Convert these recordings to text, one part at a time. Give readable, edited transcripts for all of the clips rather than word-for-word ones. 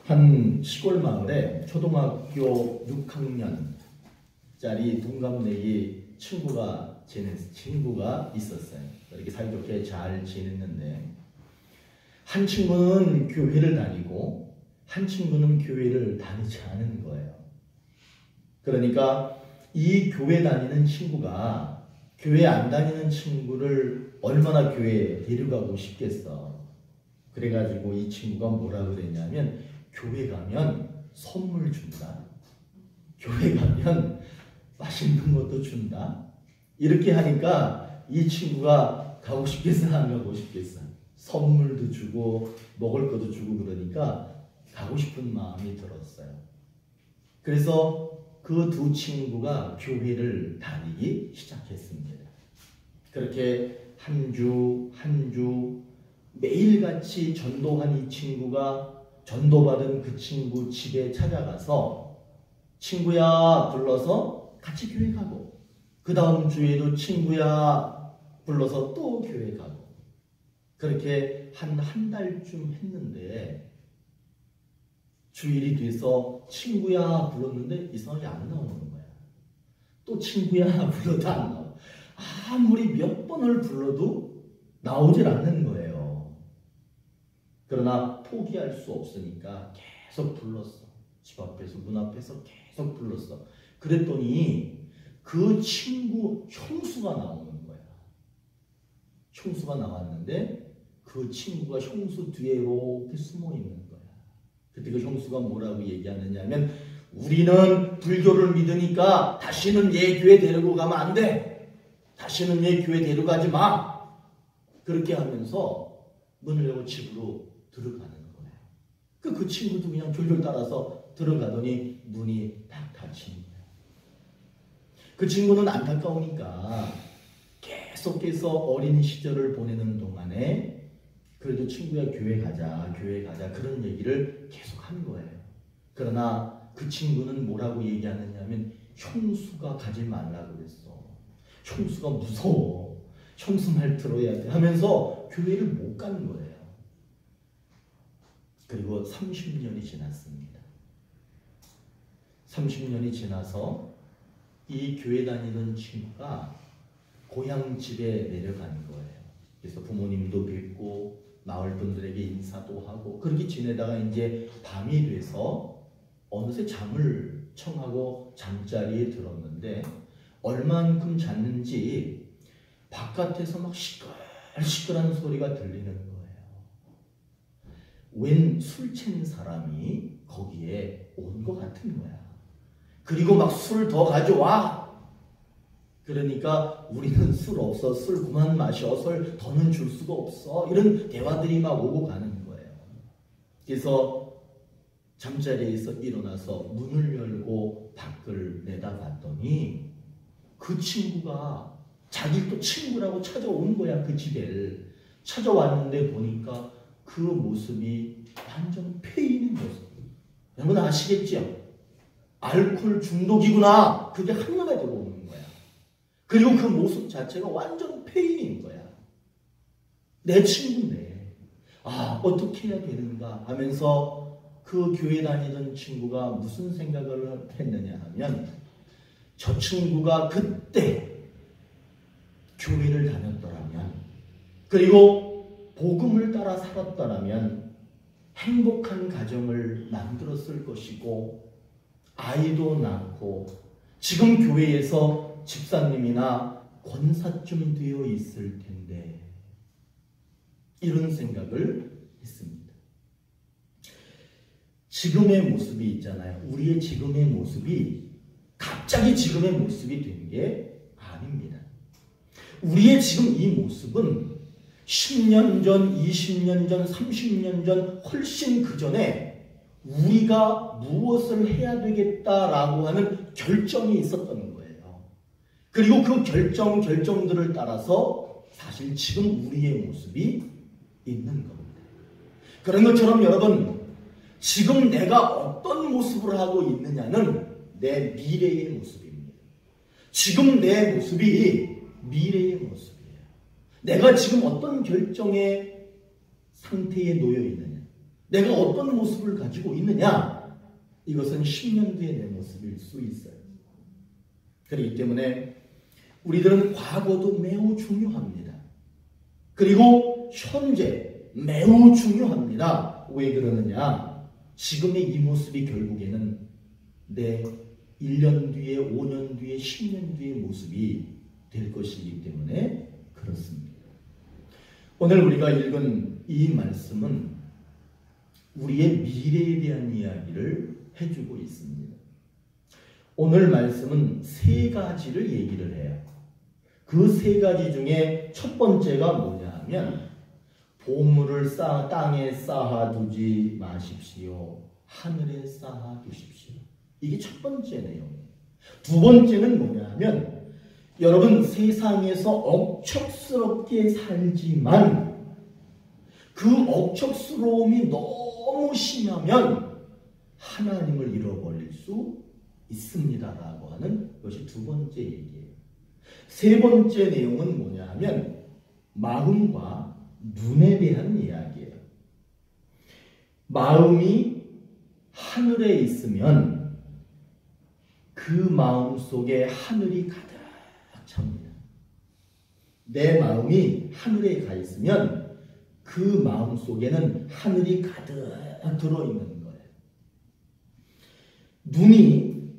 한 시골 마을에 초등학교 6학년짜리 동갑내기 친구가 있었어요. 이렇게 사이좋게 잘 지냈는데 한 친구는 교회를 다니고 한 친구는 교회를 다니지 않은 거예요. 그러니까 이 교회 다니는 친구가 교회 안 다니는 친구를 얼마나 교회에 데려가고 싶겠어. 그래가지고 이 친구가 뭐라 그랬냐면 교회 가면 선물 준다. 교회 가면 맛있는 것도 준다. 이렇게 하니까 이 친구가 가고 싶겠어, 안 가고 싶겠어? 선물도 주고 먹을 것도 주고 그러니까 가고 싶은 마음이 들었어요. 그래서 그 두 친구가 교회를 다니기 시작했습니다. 그렇게 한 주 한 주 매일같이 전도한 이 친구가 전도받은 그 친구 집에 찾아가서 친구야 불러서 같이 교회 가고, 그 다음 주에도 친구야 불러서 또 교회 가고, 그렇게 한 달쯤 했는데 주일이 돼서 친구야 불렀는데 이상하게 안 나오는 거야. 또 친구야 불러도 안 나와. 아무리 몇 번을 불러도 나오질 않는 거예요. 그러나 포기할 수 없으니까 계속 불렀어. 집 앞에서, 문 앞에서 계속 불렀어. 그랬더니 그 친구 형수가 나오는 거야. 형수가 나왔는데 그 친구가 형수 뒤에 이렇게 숨어 있는 거야. 그때 그 형수가 뭐라고 얘기하느냐 하면, 우리는 불교를 믿으니까 다시는 얘 교회 데리고 가면 안 돼. 다시는 얘 교회 데려가지 마. 그렇게 하면서 문을 열고 집으로 들어가는 거예요. 그 친구도 그냥 졸졸 따라서 들어가더니 문이 딱 닫힌 거예요. 그 친구는 안타까우니까 계속해서 어린 시절을 보내는 동안에 그래도 친구야 교회 가자 그런 얘기를 계속 한 거예요. 그러나 그 친구는 뭐라고 얘기하느냐 하면, 형수가 가지 말라고 그랬어. 형수가 무서워. 형수 말 들어야 돼 하면서 교회를 못 간 거예요. 그리고 30년이 지났습니다. 30년이 지나서 이 교회 다니던 친구가 고향 집에 내려간 거예요. 그래서 부모님도 뵙고 마을 분들에게 인사도 하고 그렇게 지내다가 이제 밤이 돼서 어느새 잠을 청하고 잠자리에 들었는데 얼만큼 잤는지 바깥에서 막 시끌시끌한 소리가 들리는 거예요. 웬 술 취한 사람이 거기에 온 것 같은 거야. 그리고 막 술 더 가져와. 그러니까 우리는 술 없어, 술 그만 마셔, 술 더는 줄 수가 없어, 이런 대화들이 막 오고 가는 거예요. 그래서 잠자리에서 일어나서 문을 열고 밖을 내다봤더니 그 친구가 자기 또 친구라고 찾아온 거야. 그 집에 찾아왔는데 보니까 그 모습이 완전 패이는 모습. 여러분 아시겠죠? 알코올 중독이구나. 그게 한눈에 들어오는 거야. 그리고 그 모습 자체가 완전 패인인 거야. 내 친구인데 어떻게 해야 되는가 하면서 그 교회 다니던 친구가 무슨 생각을 했느냐 하면, 저 친구가 그때 교회를 다녔더라면, 그리고 복음을 따라 살았더라면 행복한 가정을 만들었을 것이고 아이도 낳고 지금 교회에서 집사님이나 권사쯤 되어 있을 텐데, 이런 생각을 했습니다. 지금의 모습이 있잖아요. 우리의 지금의 모습이 갑자기 지금의 모습이 된 게 아닙니다. 우리의 지금 이 모습은 10년 전, 20년 전, 30년 전, 훨씬 그 전에 우리가 무엇을 해야 되겠다라고 하는 결정이 있었던 거예요. 그리고 그 결정들을 따라서 사실 지금 우리의 모습이 있는 겁니다. 그런 것처럼 여러분, 지금 내가 어떤 모습을 하고 있느냐는 내 미래의 모습입니다. 지금 내 모습이 미래의 모습이에요. 내가 지금 어떤 결정의 상태에 놓여 있느냐, 내가 어떤 모습을 가지고 있느냐? 이것은 10년 뒤의 내 모습일 수 있어요. 그렇기 때문에 우리들은 과거도 매우 중요합니다. 그리고 현재 매우 중요합니다. 왜 그러느냐? 지금의 이 모습이 결국에는 내 1년 뒤에, 5년 뒤에, 10년 뒤의 모습이 될 것이기 때문에 그렇습니다. 오늘 우리가 읽은 이 말씀은 우리의 미래에 대한 이야기를 해주고 있습니다. 오늘 말씀은 세 가지를 얘기를 해요. 그 세 가지 중에 첫 번째가 뭐냐 하면 보물을 땅에 쌓아두지 마십시오. 하늘에 쌓아두십시오. 이게 첫 번째 내용이에요. 두 번째는 뭐냐 하면 여러분 세상에서 억척스럽게 살지만 그 억척스러움이 너무 심하면 하나님을 잃어버릴 수 있습니다라고 하는 것이 두 번째 얘기예요. 세 번째 내용은 뭐냐 하면 마음과 눈에 대한 이야기예요. 마음이 하늘에 있으면 그 마음 속에 하늘이 가득 찹니다. 내 마음이 하늘에 가 있으면 그 마음 속에는 하늘이 가득 들어있는 거예요. 눈이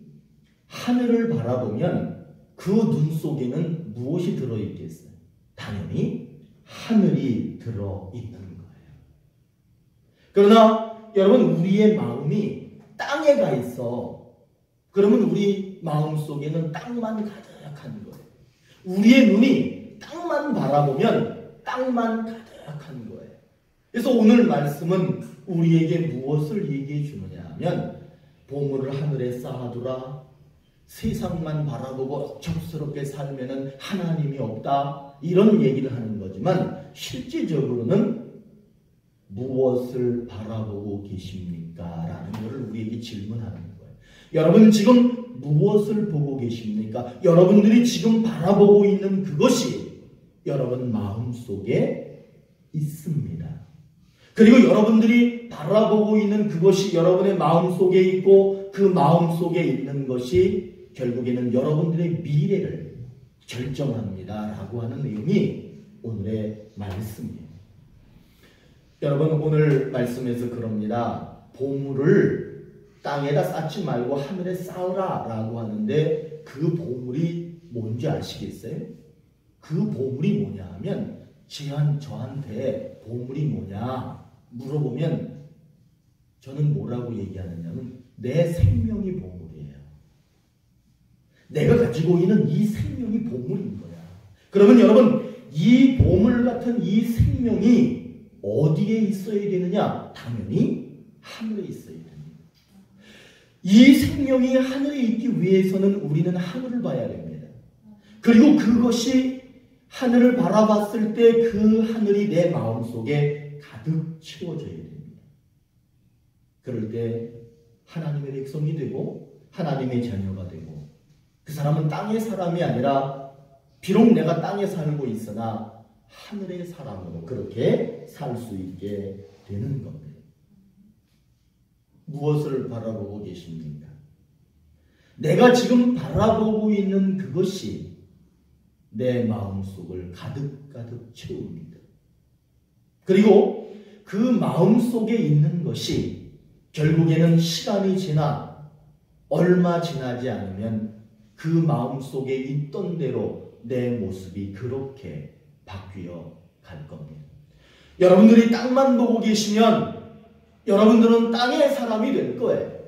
하늘을 바라보면 그 눈 속에는 무엇이 들어있겠어요? 당연히 하늘이 들어있는 거예요. 그러나 여러분 우리의 마음이 땅에 가 있어. 그러면 우리 마음 속에는 땅만 가득한 거예요. 우리의 눈이 땅만 바라보면 땅만 가득한 거예요. 그래서 오늘 말씀은 우리에게 무엇을 얘기해 주느냐 하면 보물을 하늘에 쌓아두라. 세상만 바라보고 억척스럽게 살면은 하나님이 없다. 이런 얘기를 하는 거지만 실질적으로는 무엇을 바라보고 계십니까? 라는 것을 우리에게 질문하는 거예요. 여러분 지금 무엇을 보고 계십니까? 여러분들이 지금 바라보고 있는 그것이 여러분 마음속에 있습니다. 그리고 여러분들이 바라보고 있는 그것이 여러분의 마음속에 있고 그 마음속에 있는 것이 결국에는 여러분들의 미래를 결정합니다. 라고 하는 내용이 오늘의 말씀이에요. 여러분 오늘 말씀에서 그럽니다. 보물을 땅에다 쌓지 말고 하늘에 쌓으라 라고 하는데 그 보물이 뭔지 아시겠어요? 그 보물이 뭐냐 하면 저한테 보물이 뭐냐 물어보면 저는 뭐라고 얘기하느냐면 내 생명이 보물이에요. 내가 가지고 있는 이 생명이 보물인 거야. 그러면 여러분 이 보물 같은 이 생명이 어디에 있어야 되느냐? 당연히 하늘에 있어야 됩니다. 이 생명이 하늘에 있기 위해서는 우리는 하늘을 봐야 됩니다. 그리고 그것이 하늘을 바라봤을 때 그 하늘이 내 마음속에 가득 채워져야 됩니다. 그럴 때 하나님의 백성이 되고 하나님의 자녀가 되고 그 사람은 땅의 사람이 아니라 비록 내가 땅에 살고 있으나 하늘의 사람으로 그렇게 살 수 있게 되는 겁니다. 무엇을 바라보고 계십니까? 내가 지금 바라보고 있는 그것이 내 마음속을 가득가득 채웁니다. 그리고 그 마음속에 있는 것이 결국에는 시간이 지나 얼마 지나지 않으면 그 마음속에 있던 대로 내 모습이 그렇게 바뀌어 갈 겁니다. 여러분들이 땅만 보고 계시면 여러분들은 땅의 사람이 될 거예요.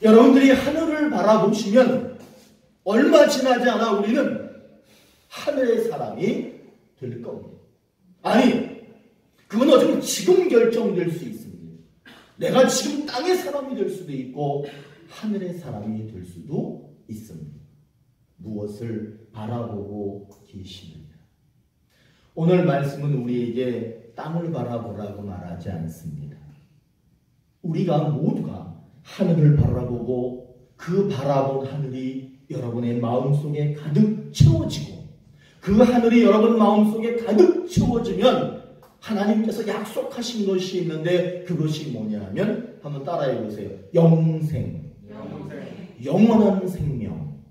여러분들이 하늘을 바라보시면 얼마 지나지 않아 우리는 하늘의 사람이 될 겁니다. 아니, 그건 어쩌면 지금 결정될 수 있습니다. 내가 지금 땅의 사람이 될 수도 있고 하늘의 사람이 될 수도 있습니다. 무엇을 바라보고 계시느냐. 오늘 말씀은 우리에게 땅을 바라보라고 말하지 않습니다. 우리가 모두가 하늘을 바라보고 그 바라본 하늘이 여러분의 마음속에 가득 채워지고 그 하늘이 여러분 마음속에 가득 채워지면 하나님께서 약속하신 것이 있는데 그것이 뭐냐 하면 한번 따라해 보세요. 영생. 영원한 생명.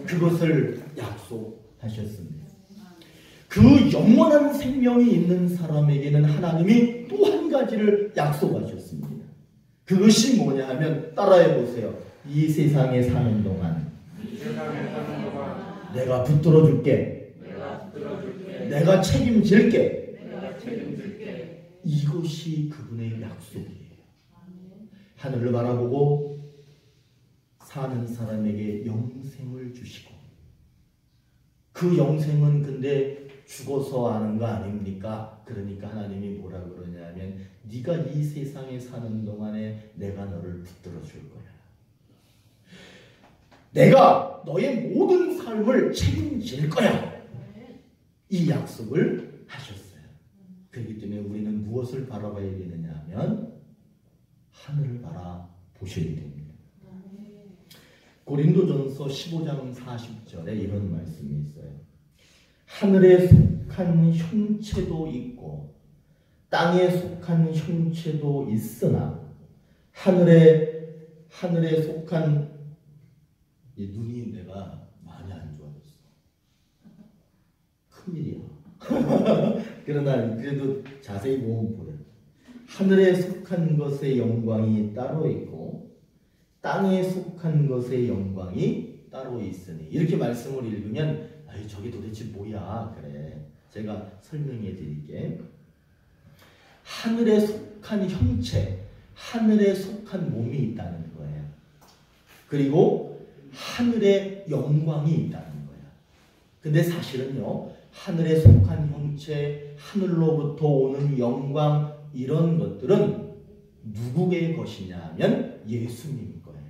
그것을 약속하셨습니다. 그 영원한 생명이 있는 사람에게는 하나님이 또 한 가지를 약속하셨습니다. 그것이 뭐냐 하면 따라해 보세요. 이 세상에 사는 동안 내가 붙들어 줄게. 내가 책임질게. 이것이 그분의 약속이에요. 하늘을 바라보고 사는 사람에게 영생을 주시고, 그 영생은 근데 죽어서 아는 거 아닙니까? 그러니까 하나님이 뭐라 그러냐면 네가 이 세상에 사는 동안에 내가 너를 붙들어 줄 거야. 내가 너의 모든 삶을 책임질 거야. 이 약속을 하셨어요. 그렇기 때문에 우리는 무엇을 바라봐야 되느냐 하면 하늘을 바라보셔야 됩니다. 고린도전서 15장 40절에 이런 말씀이 있어요. 하늘에 속한 형체도 있고 땅에 속한 형체도 있으나 하늘에 속한 눈이 내가 많이 안 좋아졌어. 큰일이야. 그러나 그래도 자세히 보면 보여요. 하늘에 속한 것의 영광이 따로 있고 땅에 속한 것의 영광이 따로 있으니, 이렇게 말씀을 읽으면 아이 저게 도대체 뭐야? 그래. 제가 설명해 드릴게. 하늘에 속한 형체, 하늘에 속한 몸이 있다는 거예요. 그리고 하늘에 영광이 있다는 거야. 근데 사실은요, 하늘에 속한 형체, 하늘로부터 오는 영광, 이런 것들은 누구의 것이냐 하면 예수님의 거예요.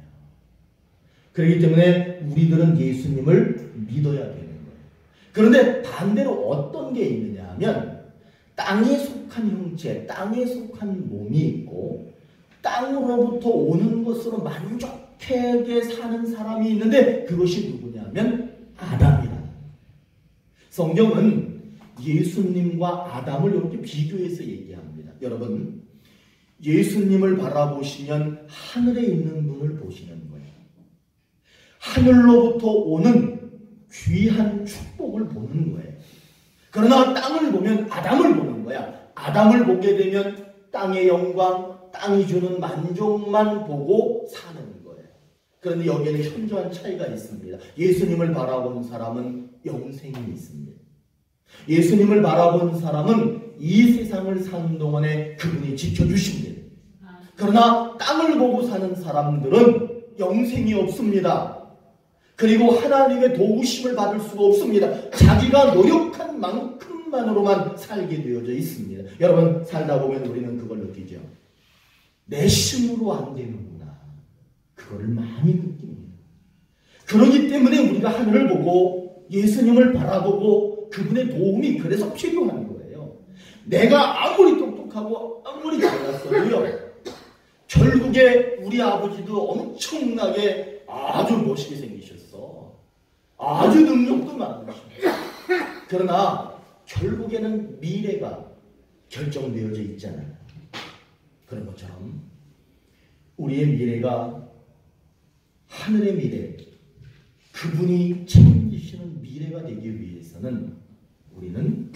그렇기 때문에 우리들은 예수님을 믿어야 되는 거예요. 그런데 반대로 어떤 게 있느냐 하면 땅에 속한 형체, 땅에 속한 몸이 있고 땅으로부터 오는 것으로 만족하게 사는 사람이 있는데 그것이 누구냐면 아담이라는 거예요. 성경은 예수님과 아담을 이렇게 비교해서 얘기합니다. 여러분, 예수님을 바라보시면 하늘에 있는 분을 보시는 거예요. 하늘로부터 오는 귀한 축복을 보는 거예요. 그러나 땅을 보면 아담을 보는 거야. 아담을 보게 되면 땅의 영광, 땅이 주는 만족만 보고 사는 거예요. 그런데 여기에는 현저한 차이가 있습니다. 예수님을 바라본 사람은 영생이 있습니다. 예수님을 바라본 사람은 이 세상을 사는 동안에 그분이 지켜주십니다. 그러나 땅을 보고 사는 사람들은 영생이 없습니다. 그리고 하나님의 도우심을 받을 수가 없습니다. 자기가 노력한 만큼만으로만 살게 되어져 있습니다. 여러분, 살다 보면 우리는 그걸 느끼죠. 내 힘으로 안 되는구나. 그거를 많이 느낍니다. 그렇기 때문에 우리가 하늘을 보고 예수님을 바라보고 그분의 도움이 그래서 필요한 거예요. 내가 아무리 똑똑하고 아무리 잘났어도요, 결국에 우리 아버지도 엄청나게 아주 멋있게 생기셨어. 아주 능력도 많으시고. 그러나 결국에는 미래가 결정되어져 있잖아요. 그런 것처럼 우리의 미래가 하늘의 미래, 그분이 책임지시는 미래가 되기 위해서는 우리는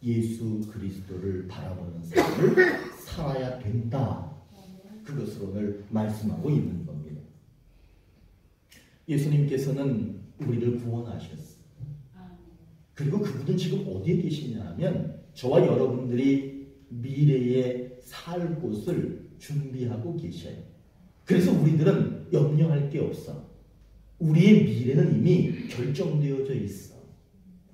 예수 그리스도를 바라보는 삶을 살아야 된다. 그것을 오늘 말씀하고 있는 겁니다. 예수님께서는 우리를 구원하셨어요. 그리고 그분은 지금 어디에 계시냐 하면 저와 여러분들이 미래에 살 곳을 준비하고 계셔요. 그래서 우리들은 염려할 게 없어. 우리의 미래는 이미 결정되어져 있어.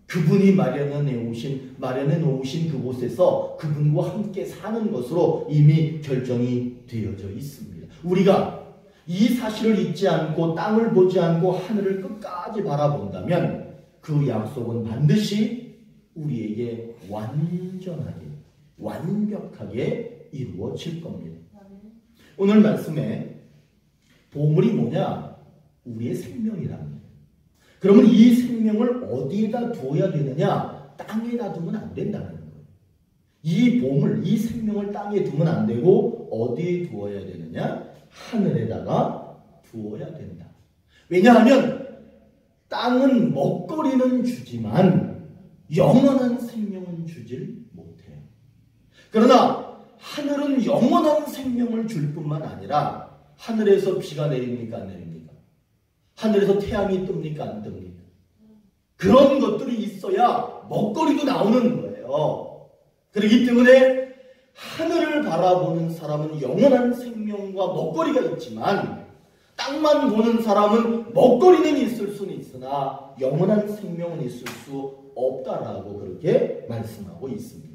그분이 마련해 놓으신 그곳에서 그분과 함께 사는 것으로 이미 결정이 되어져 있습니다. 우리가 이 사실을 잊지 않고 땅을 보지 않고 하늘을 끝까지 바라본다면 그 약속은 반드시 우리에게 완전하게, 완벽하게 이루어질 겁니다. 오늘 말씀에 보물이 뭐냐? 우리의 생명이랍니다. 그러면 이 생명을 어디에다 두어야 되느냐? 땅에다 두면 안 된다는 거예요. 이 보물, 이 생명을 땅에 두면 안 되고 어디에 두어야 되느냐? 하늘에다가 두어야 된다. 왜냐하면 땅은 먹거리는 주지만 영원한 생명은 주질 못해요. 그러나 하늘은 영원한 생명을 줄 뿐만 아니라 하늘에서 비가 내립니까? 안 내립니까? 하늘에서 태양이 뜹니까? 안 뜹니까? 그런 것들이 있어야 먹거리도 나오는 거예요. 그렇기 때문에 하늘을 바라보는 사람은 영원한 생명과 먹거리가 있지만 땅만 보는 사람은 먹거리는 있을 수는 있으나 영원한 생명은 있을 수 없다라고 그렇게 말씀하고 있습니다.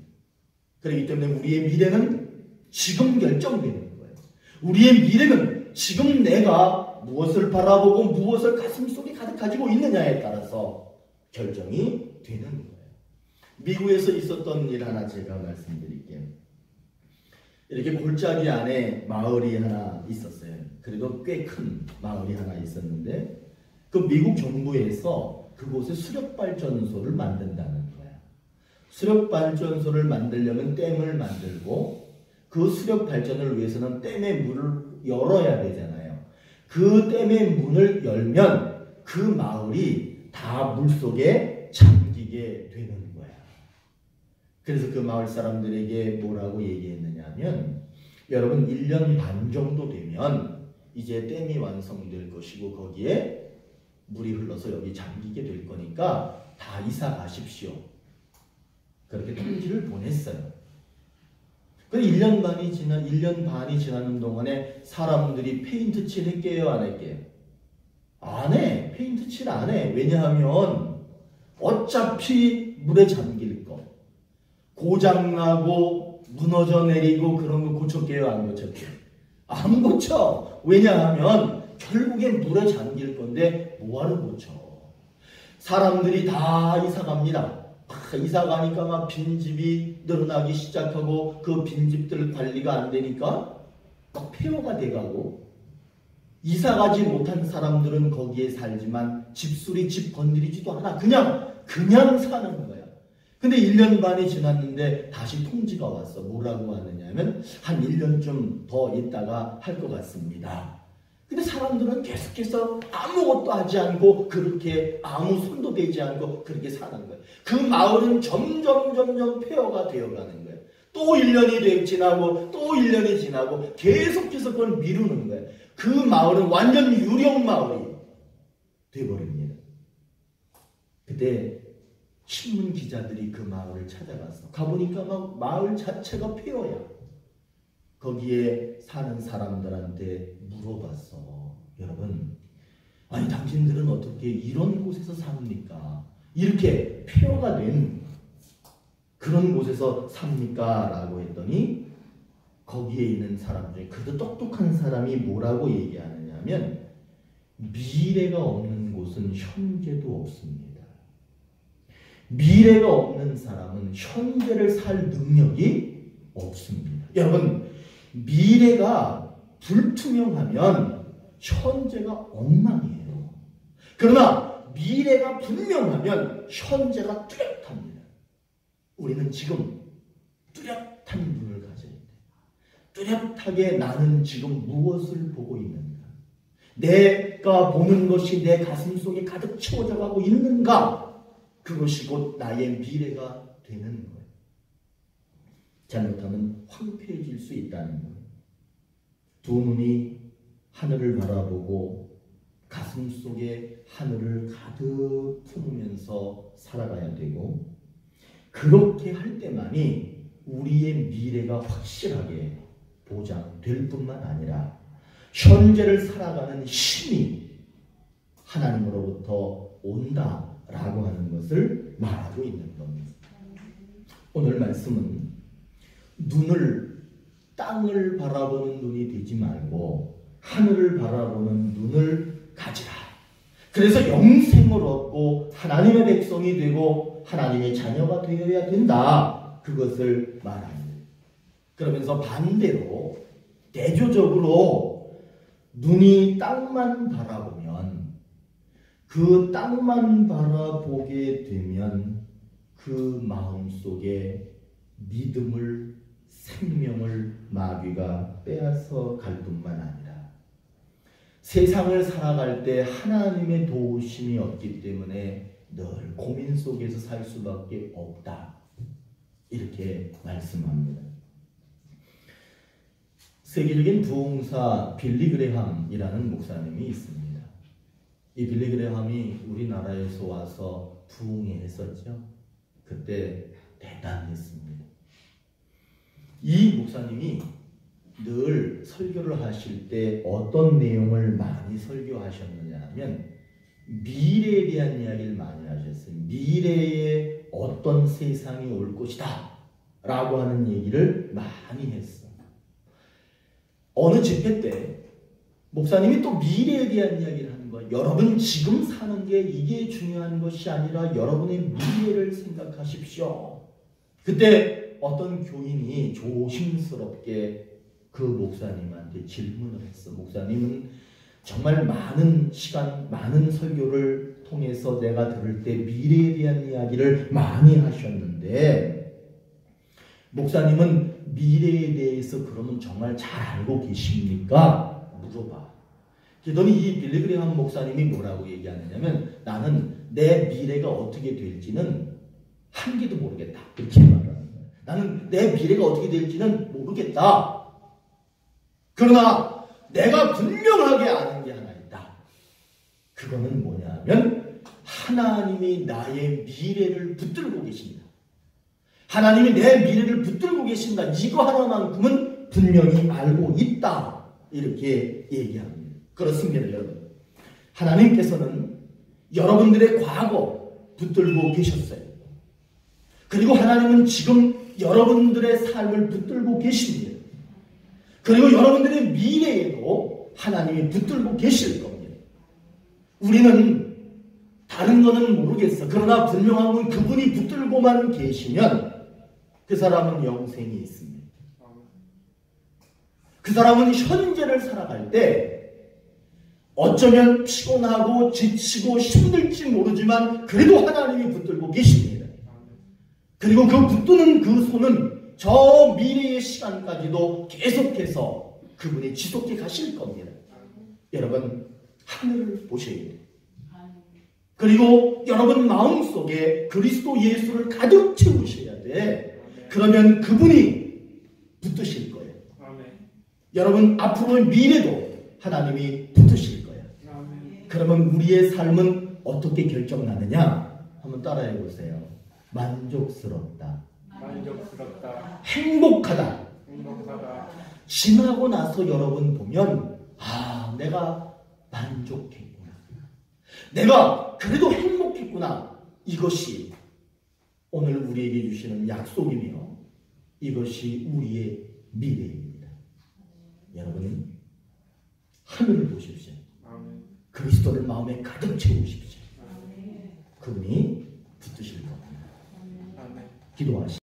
그렇기 때문에 우리의 미래는 지금 결정되는 거예요. 우리의 미래는 지금 내가 무엇을 바라보고 무엇을 가슴속에 가득 가지고 있느냐에 따라서 결정이 되는 거예요. 미국에서 있었던 일 하나 제가 말씀드릴게요. 이렇게 골짜기 안에 마을이 하나 있었어요. 그래도 꽤 큰 마을이 하나 있었는데 그 미국 정부에서 그곳에 수력발전소를 만든다는 거야. 수력발전소를 만들려면 댐을 만들고 그 수력발전을 위해서는 댐의 문을 열어야 되잖아요. 그 댐의 문을 열면 그 마을이 다 물속에 잠기게 되는 거야. 그래서 그 마을 사람들에게 뭐라고 얘기했느냐 하면 여러분 1년 반 정도 되면 이제 댐이 완성될 것이고 거기에 물이 흘러서 여기 잠기게 될 거니까 다 이사 가십시오. 그렇게 통지를 보냈어요. 그 1년 반이 지나는 동안에 사람들이 페인트 칠 했게요, 안 했게요? 안 해. 페인트 칠 안 해. 왜냐하면 어차피 물에 잠길 거. 고장나고 무너져 내리고 그런 거 고쳤게요, 안 고쳤게요? 안 고쳐. 왜냐하면 결국엔 물에 잠길 건데 뭐하러 고쳐. 사람들이 다 이사 갑니다. 이사 가니까 막 빈집이 늘어나기 시작하고 그 빈집들 관리가 안 되니까 막 폐허가 돼가고 이사 가지 못한 사람들은 거기에 살지만 집수리 집 건드리지도 않아. 그냥 사는 거야. 근데 1년 반이 지났는데 다시 통지가 왔어. 뭐라고 왔느냐면 한 1년쯤 더 있다가 할 것 같습니다. 근데 사람들은 계속해서 아무것도 하지 않고 그렇게 아무 손도 대지 않고 그렇게 사는 거예요. 그 마을은 점점 폐허가 되어가는 거예요. 또 1년이 지나고 또 1년이 지나고 계속해서 그걸 미루는 거예요. 그 마을은 완전 유령 마을이 돼버립니다. 그때 신문 기자들이 그 마을을 찾아갔어. 가보니까 막 마을 자체가 폐허야. 거기에 사는 사람들한테 물어봤어. 여러분, 아니 당신들은 어떻게 이런 곳에서 삽니까? 이렇게 폐허가 된 그런 곳에서 삽니까? 라고 했더니 거기에 있는 사람 중에 그래도 똑똑한 사람이 뭐라고 얘기하느냐면 미래가 없는 곳은 현재도 없습니다. 미래가 없는 사람은 현재를 살 능력이 없습니다. 여러분, 미래가 불투명하면 현재가 엉망이에요. 그러나 미래가 분명하면 현재가 뚜렷합니다. 우리는 지금 뚜렷한 눈을 가져야 돼. 뚜렷하게 나는 지금 무엇을 보고 있는가? 내가 보는 것이 내 가슴 속에 가득 채워져 가고 있는가? 그것이 곧 나의 미래가 되는 거예요. 잘못하면 황폐해질 수 있다는 거예요. 두 눈이 하늘을 바라보고 가슴 속에 하늘을 가득 품으면서 살아가야 되고 그렇게 할 때만이 우리의 미래가 확실하게 보장될 뿐만 아니라 현재를 살아가는 힘이 하나님으로부터 온다라고 하는 것을 말하고 있는 겁니다. 오늘 말씀은 땅을 바라보는 눈이 되지 말고 하늘을 바라보는 눈을 가지라. 그래서 영생을 얻고 하나님의 백성이 되고 하나님의 자녀가 되어야 된다. 그것을 말합니다. 그러면서 반대로 대조적으로 눈이 땅만 바라보면 그 땅만 바라보게 되면 그 마음속에 믿음을, 생명을 마귀가 빼앗아 갈 뿐만 아니라 세상을 살아갈 때 하나님의 도우심이 없기 때문에 늘 고민 속에서 살 수밖에 없다. 이렇게 말씀합니다. 세계적인 부흥사 빌리 그레함이라는 목사님이 있습니다. 이 빌리 그레함이 우리나라에서 와서 부흥했었죠. 그때 대단했습니다. 이 목사님이 늘 설교를 하실 때 어떤 내용을 많이 설교하셨느냐 하면 미래에 대한 이야기를 많이 하셨어요. 미래에 어떤 세상이 올 것이다 라고 하는 얘기를 많이 했어요. 어느 집회 때 목사님이 또 미래에 대한 이야기를 하는 거예요. 여러분 지금 사는 게 이게 중요한 것이 아니라 여러분의 미래를 생각하십시오. 그때 어떤 교인이 조심스럽게 그 목사님한테 질문을 했어. 목사님은 정말 많은 시간, 많은 설교를 통해서 내가 들을 때 미래에 대한 이야기를 많이 하셨는데 목사님은 미래에 대해서 그러면 정말 잘 알고 계십니까? 물어봐. 그러더니 이 빌리 그레함 목사님이 뭐라고 얘기하느냐면 나는 내 미래가 어떻게 될지는 한 개도 모르겠다. 이렇게 말하는 거예요. 나는 내 미래가 어떻게 될지는 모르겠다. 그러나 내가 분명하게 아는 게 하나 있다. 그거는 뭐냐면 하나님이 나의 미래를 붙들고 계십니다. 하나님이 내 미래를 붙들고 계신다. 이거 하나만큼은 분명히 알고 있다. 이렇게 얘기합니다. 그렇습니다, 여러분. 하나님께서는 여러분들의 과거 붙들고 계셨어요. 그리고 하나님은 지금 여러분들의 삶을 붙들고 계십니다. 그리고 여러분들의 미래에도 하나님이 붙들고 계실 겁니다. 우리는 다른 거는 모르겠어. 그러나 분명한 건 그분이 붙들고만 계시면 그 사람은 영생이 있습니다. 그 사람은 현재를 살아갈 때 어쩌면 피곤하고 지치고 힘들지 모르지만 그래도 하나님이 붙들고 계십니다. 그리고 그 붙드는 그 손은 저 미래의 시간까지도 계속해서 그분이 지속해 가실 겁니다. 여러분 하늘을 보셔야 돼요. 그리고 여러분 마음속에 그리스도 예수를 가득 채우셔야 돼. 그러면 그분이 붙드실 거예요. 여러분 앞으로의 미래도 하나님이 붙드실 거예요. 그러면 우리의 삶은 어떻게 결정나느냐? 한번 따라해 보세요. 만족스럽다. 만족스럽다. 행복하다. 행복하다. 지나고 나서 여러분 보면 내가 만족했구나. 내가 그래도 행복했구나. 이것이 오늘 우리에게 주시는 약속이며 이것이 우리의 미래입니다. 여러분은 하늘을 보십시오. 아멘. 그리스도를 마음에 가득 채우십시오. 아멘. 그분이 붙드실 겁니다. 기도하시죠.